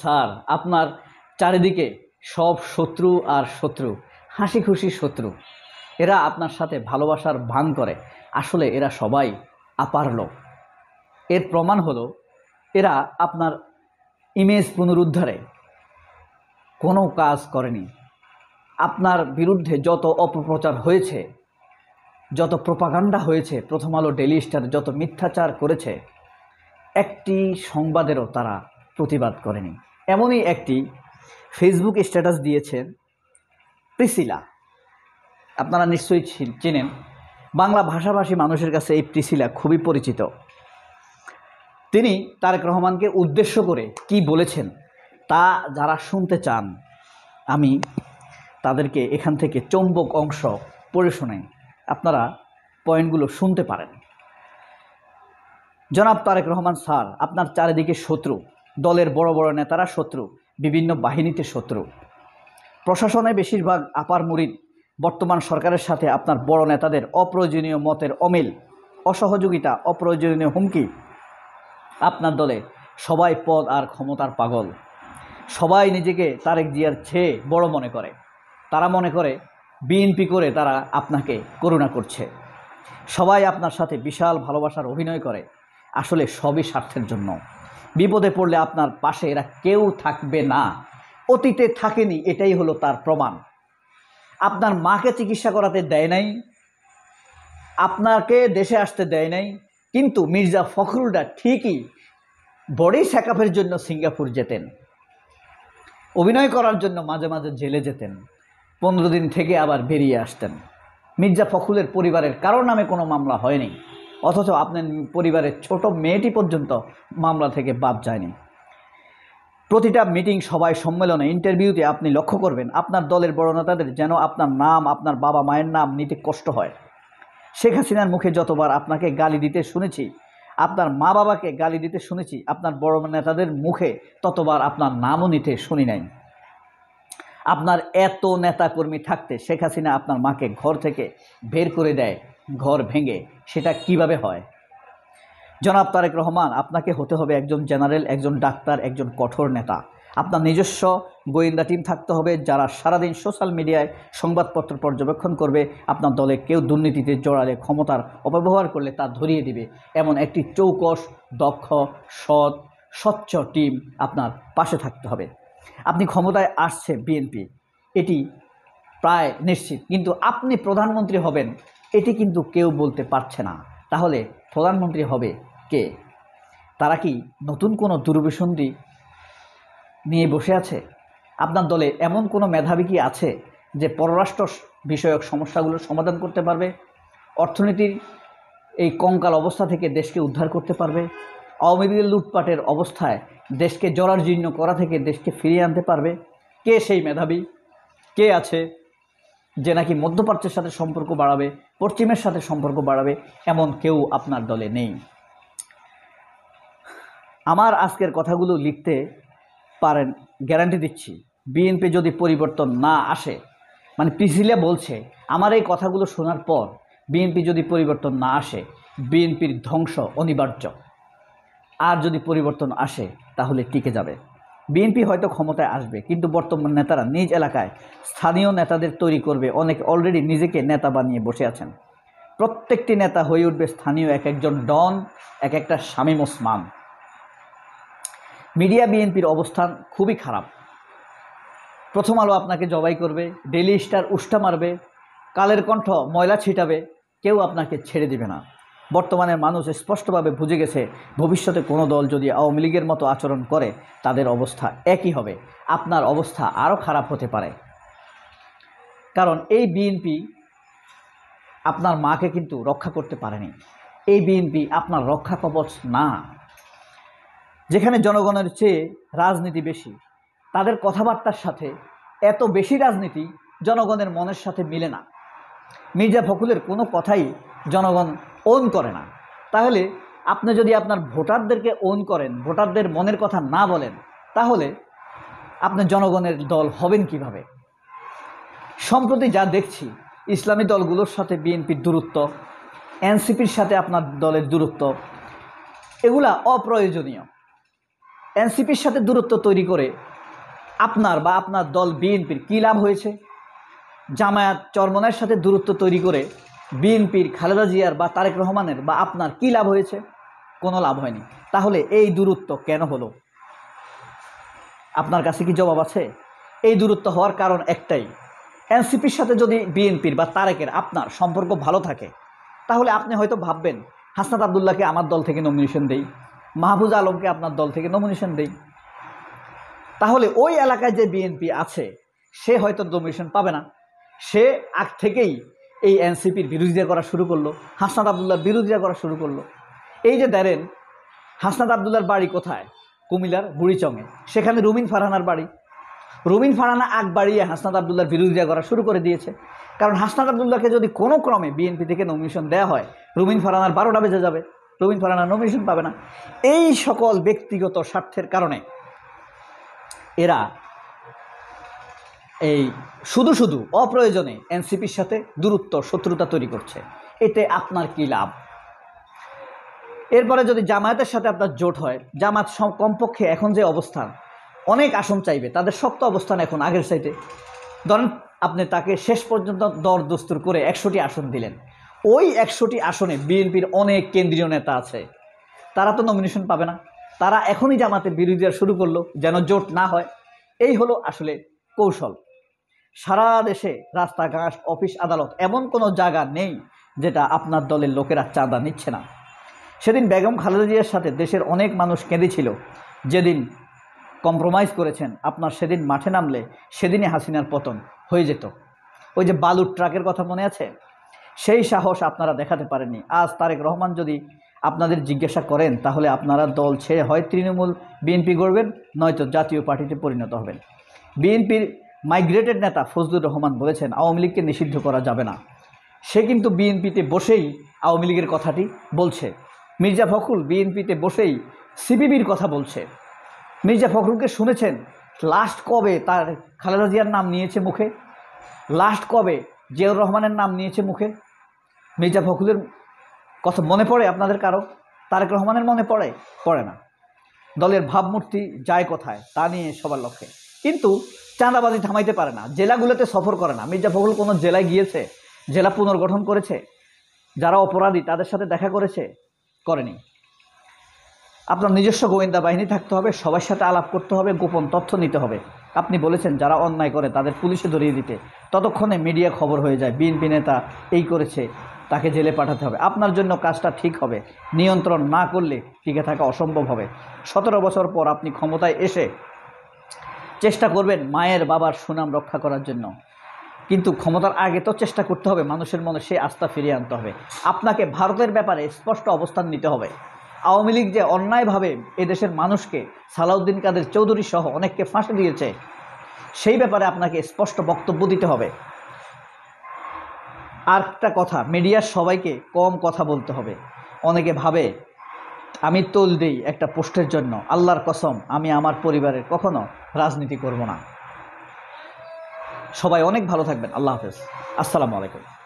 Sir, আপনার চারিদিকে সব শত্রু আর শত্রু, হাসি খুশি শত্রু। এরা আপনার সাথে ভালোবাসার ভান করে, আসলে এরা সবাই আপার লোক। এর প্রমাণ হলো এরা আপনার ইমেজ পুনরুদ্ধারে কোনো কাজ করেনি। আপনার বিরুদ্ধে যত অপপ্রচার হয়েছে, যত প্রোপাগান্ডা হয়েছে, প্রথম আলো, ডেইলি স্টার যত মিথ্যাচার করেছে, একটি সংবাদেরও তারা প্রতিবাদ করেনি। এমনই একটি ফেসবুক স্ট্যাটাস দিয়েছেন প্রিসিলা। আপনারা নিশ্চয়ই চেনেন, বাংলা ভাষাভাষী মানুষের কাছে এই প্রিসিলা খুবই পরিচিত। তিনি তারেক রহমানকে উদ্দেশ্য করে কি বলেছেন তা যারা শুনতে চান, আমি তাদেরকে এখান থেকে চৌম্বক অংশ পড়ে শোনাই, আপনারা পয়েন্টগুলো শুনতে পারেন। জনাব তারেক রহমান স্যার, আপনার চারিদিকে শত্রু, দলের বড় বড় নেতারা শত্রু, বিভিন্ন বাহিনীতে শত্রু, প্রশাসনে বেশিরভাগ আপার মুরিদ। বর্তমান সরকারের সাথে আপনার বড় নেতাদের অপ্রয়োজনীয় মতের অমিল, অসহযোগিতা, অপ্রয়োজনীয় হুমকি। আপনার দলে সবাই পদ আর ক্ষমতার পাগল, সবাই নিজেকে তারেক জিয়ার চেয়ে বড় মনে করে। তারা মনে করে বিএনপি করে তারা আপনাকে করুণা করছে। সবাই আপনার সাথে বিশাল ভালোবাসার অভিনয় করে, আসলে সবই স্বার্থের জন্য। বিপদে পড়লে আপনার পাশে এরা কেউ থাকবে না, অতীতে থাকেনি, এটাই হলো তার প্রমাণ। আপনার মাকে চিকিৎসা করাতে দেয় নাই, আপনাকে দেশে আসতে দেয় নাই, কিন্তু মির্জা ফখরুলরা ঠিকই বডি চেকআপের জন্য সিঙ্গাপুর যেতেন, অভিনয় করার জন্য মাঝে মাঝে জেলে যেতেন, 15 দিন থেকে আবার বেরিয়ে আসতেন। মির্জা ফখরুলের পরিবারের কারোর নামে কোনো মামলা হয়নি, অথচ আপনার পরিবারের ছোট মেয়েটি পর্যন্ত মামলা থেকে বাদ যায়নি। প্রতিটা মিটিং, সভায়, সম্মেলনে, ইন্টারভিউতে আপনি লক্ষ্য করবেন আপনার দলের বড় নেতাদের যেন আপনার নাম, আপনার বাবা মায়ের নাম নিতে কষ্ট হয়। শেখ হাসিনার মুখে যতবার আপনাকে গালি দিতে শুনেছি, আপনার মা বাবাকে গালি দিতে শুনেছি, আপনার বড় নেতাদের মুখে ততবার আপনার নামও নিতে শুনি নাই। আপনার এত নেতাকর্মী থাকতে শেখ হাসিনা আপনার মাকে ঘর থেকে বের করে দেয়, ঘর ভেঙে, সেটা কিভাবে হয়? জনাব তারেক রহমান, আপনাকে হতে হবে একজন জেনারেল, একজন ডাক্তার, একজন কঠোর নেতা। আপনার নিজস্ব গোয়েন্দা টিম থাকতে হবে, যারা সারাদিন সোশ্যাল মিডিয়ায় সংবাদপত্র পর্যবেক্ষণ করবে, আপনার দলে কেউ দুর্নীতিতে জড়ালে, ক্ষমতার অপব্যবহার করলে তা ধরিয়ে দিবে, এমন একটি চৌকস, দক্ষ, সৎ, স্বচ্ছ টিম আপনার পাশে থাকতে হবে। আপনি ক্ষমতায় আসছে বিএনপি, এটি প্রায় নিশ্চিত, কিন্তু আপনি প্রধানমন্ত্রী হবেন এটি কিন্তু কেউ বলতে পারছে না। তাহলে প্রধানমন্ত্রী হবে কে? তারা কি নতুন কোনো দুরভিসন্ধি নিয়ে বসে আছে? আপনার দলে এমন কোনো মেধাবী কি আছে যে পররাষ্ট্র বিষয়ক সমস্যাগুলোর সমাধান করতে পারবে? অর্থনীতির এই কঙ্কাল অবস্থা থেকে দেশকে উদ্ধার করতে পারবে? আওয়ামী লীগের লুটপাটের অবস্থায় দেশকে জরাজীর্ণ করা থেকে দেশকে ফিরিয়ে আনতে পারবে? কে সেই মেধাবী? কে আছে যে নাকি মধ্যপ্রাচ্যের সাথে সম্পর্ক বাড়াবে, পশ্চিমের সাথে সম্পর্ক বাড়াবে? এমন কেউ আপনার দলে নেই। আমার আজকের কথাগুলো লিখতে পারেন, গ্যারান্টি দিচ্ছি, বিএনপি যদি পরিবর্তন না আসে, মানে প্রিসিলা বলছে আমার এই কথাগুলো শোনার পর বিএনপি যদি পরিবর্তন না আসে, বিএনপির ধ্বংস অনিবার্য। আর যদি পরিবর্তন আসে তাহলে টিকে যাবে। বিএনপি হয়তো ক্ষমতায় আসবে, কিন্তু বর্তমান নেতারা নিজ এলাকায় স্থানীয় নেতাদের তৈরি করবে। অনেকে অলরেডি নিজেকে নেতা বানিয়ে বসে আছেন। প্রত্যেকটি নেতা হয়ে উঠবে স্থানীয় এক একজন ডন, এক একটা শামীম ওসমান। মিডিয়া বিএনপির অবস্থান খুবই খারাপ। প্রথম আলো আপনাকে জবাই করবে, ডেইলি স্টার উষ্টা মারবে, কালের কণ্ঠ ময়লা ছিটাবে, কেউ আপনাকে ছেড়ে দিবে না। বর্তমানে মানুষ স্পষ্টভাবে বুঝে গেছে, ভবিষ্যতে কোনো দল যদি আওয়ামী লীগের মতো আচরণ করে তাদের অবস্থা একই হবে। আপনার অবস্থা আরও খারাপ হতে পারে, কারণ এই বিএনপি আপনার মাকে কিন্তু রক্ষা করতে পারেনি। এই বিএনপি আপনার রক্ষা কবচ না। যেখানে জনগণের চেয়ে রাজনীতি বেশি, তাদের কথাবার্তার সাথে এত বেশি রাজনীতি জনগণের মনের সাথে মিলে না। মির্জা ফখরুলের কোনো কথাই জনগণ ওন করে না। তাহলে আপনি যদি আপনার ভোটারদেরকে ওন করেন, ভোটারদের মনের কথা না বলেন, তাহলে আপনি জনগণের দল হবেন কিভাবে? সম্প্রতি যা দেখছি, ইসলামী দলগুলোর সাথে বিএনপির দূরত্ব, এনসিপির সাথে আপনার দলের দূরত্ব, এগুলা অপ্রয়োজনীয়। এনসিপির সাথে দূরত্ব তৈরি করে আপনার বা আপনার দল বিএনপির কী লাভ হয়েছে? জামায়াত চরমনায়ের সাথে দূরত্ব তৈরি করে বিএনপির খালেদা জিয়ার বা তারেক রহমানের বা আপনার কী লাভ হয়েছে? কোনো লাভ হয়নি। তাহলে এই দূরত্ব কেন হলো? আপনার কাছে কি জবাব আছে? এই দূরত্ব হওয়ার কারণ একটাই, এনসিপির সাথে যদি বিএনপির বা তারেকের আপনার সম্পর্ক ভালো থাকে তাহলে আপনি হয়তো ভাববেন হাসনাত আবদুল্লাহকে আমার দল থেকে নমিনেশন দেই, মাহফুজ আলমকে আপনার দল থেকে নমিনেশন দেই। তাহলে ওই এলাকায় যে বিএনপি আছে সে হয়তো নমিনেশন পাবে না। সে আগ থেকেই এই এনসিপির বিরোধিতা করা শুরু করলো, হাসনাত আবদুল্লাহর বিরোধিতা করা শুরু করলো। এই যে দেখেন হাসনাত আবদুল্লাহর বাড়ি কোথায়? কুমিল্লার বুড়িচংয়ে। সেখানে রুমিন ফারহানার বাড়ি। রুমিন ফারহানা আগ বাড়িয়ে হাসনাত আবদুল্লাহর বিরোধিতা করা শুরু করে দিয়েছে। কারণ হাসনাত আবদুল্লাহকে যদি কোনো ক্রমে বিএনপি থেকে নমিনেশন দেওয়া হয় রুমিন ফারহানার 12টা বেজে যাবে, রুমিন ফারহানা নমিনেশন পাবে না। এই সকল ব্যক্তিগত স্বার্থের কারণে এরা এই শুধু শুধু অপ্রয়োজনে এনসিপির সাথে দূরত্ব শত্রুতা তৈরি করছে। এতে আপনার কি লাভ? এরপরে যদি জামায়াতের সাথে আপনার জোট হয়, জামায়াত কমপক্ষে এখন যে অবস্থান অনেক আসন চাইবে, তাদের শক্ত অবস্থান এখন আগের চাইতে। ধরেন আপনি তাকে শেষ পর্যন্ত দর দস্তুর করে 100টি আসন দিলেন, ওই 100টি আসনে বিএনপির অনেক কেন্দ্রীয় নেতা আছে, তারা তো নমিনেশন পাবে না। তারা এখনই জামাতের বিরোধিতা শুরু করলো যেন জোট না হয়। এই হলো আসলে কৌশল। সারা দেশে রাস্তাঘাট, অফিস, আদালত এমন কোনো জায়গা নেই যেটা আপনার দলের লোকেরা চাঁদা নিচ্ছে না। সেদিন বেগম খালেদা জিয়ার সাথে দেশের অনেক মানুষ কেঁদেছিল, যেদিন কম্প্রোমাইজ করেছেন আপনার সেদিন মাঠে নামলে সেদিনই হাসিনার পতন হয়ে যেত। ওই যে বালুর ট্রাকের কথা মনে আছে? সেই সাহস আপনারা দেখাতে পারেননি। আজ তারেক রহমান যদি আপনাদের জিজ্ঞাসা করেন তাহলে আপনারা দল ছেড়ে হয় তৃণমূল বিএনপি গড়বেন, নয়তো জাতীয় পার্টিতে পরিণত হবেন। বিএনপির মাইগ্রেটেড নেতা ফজলুর রহমান বলেছেন আওয়ামী লীগকে নিষিদ্ধ করা যাবে না। সে কিন্তু বিএনপিতে বসেই আওয়ামী লীগের কথাটি বলছে। মির্জা ফখরুল বিএনপিতে বসেই সিপিবির কথা বলছে। মির্জা ফখরুলকে শুনেছেন লাস্ট কবে তার খালেদা জিয়ার নাম নিয়েছে মুখে? লাস্ট কবে জিয়াউর রহমানের নাম নিয়েছে মুখে? মির্জা ফখরুলের কথা মনে পড়ে আপনাদের কারো? তারেক রহমানের মনে পড়ে? পড়ে না। দলের ভাবমূর্তি যায় কোথায় তা নিয়ে সবার লক্ষ্যে। কিন্তু চাঁদাবাজি থামাইতে পারে না, জেলাগুলোতে সফর করে না। মির্জা ফখরুল কোনো জেলায় গিয়েছে? জেলা পুনর্গঠন করেছে? যারা অপরাধী তাদের সাথে দেখা করেছে? করেনি। আপনার নিজস্ব গোয়েন্দা বাহিনী থাকতে হবে, সবার সাথে আলাপ করতে হবে, গোপন তথ্য নিতে হবে। আপনি বলেছেন যারা অন্যায় করে তাদের পুলিশে ধরিয়ে দিতে, ততক্ষণে মিডিয়া খবর হয়ে যায় বিএনপি নেতা এই করেছে, তাকে জেলে পাঠাতে হবে। আপনার জন্য কাজটা ঠিক হবে, নিয়ন্ত্রণ না করলে টিকে থাকা অসম্ভব হবে। 17 বছর পর আপনি ক্ষমতায় এসে চেষ্টা করবেন মায়ের বাবার সুনাম রক্ষা করার জন্য, কিন্তু ক্ষমতার আগে তো চেষ্টা করতে হবে মানুষের মনে সেই আস্থা ফিরিয়ে আনতে হবে। আপনাকে ভারতের ব্যাপারে স্পষ্ট অবস্থান নিতে হবে। আওয়ামী লীগ যে অন্যায়ভাবে এদেশের মানুষকে সালাউদ্দিন কাদের চৌধুরী সহ অনেককে ফাঁসি দিয়েছে, সেই ব্যাপারে আপনাকে স্পষ্ট বক্তব্য দিতে হবে। আর একটা কথা, মিডিয়ার সবাইকে কম কথা বলতে হবে। অনেকে ভাবে আমি তোল দেই একটা পোস্টের জন্য, আল্লাহর কসম আমি আমার পরিবারের কখনো রাজনীতি করব না। সবাই অনেক ভালো থাকবেন। আল্লাহ হাফেজ। আসসালামু আলাইকুম।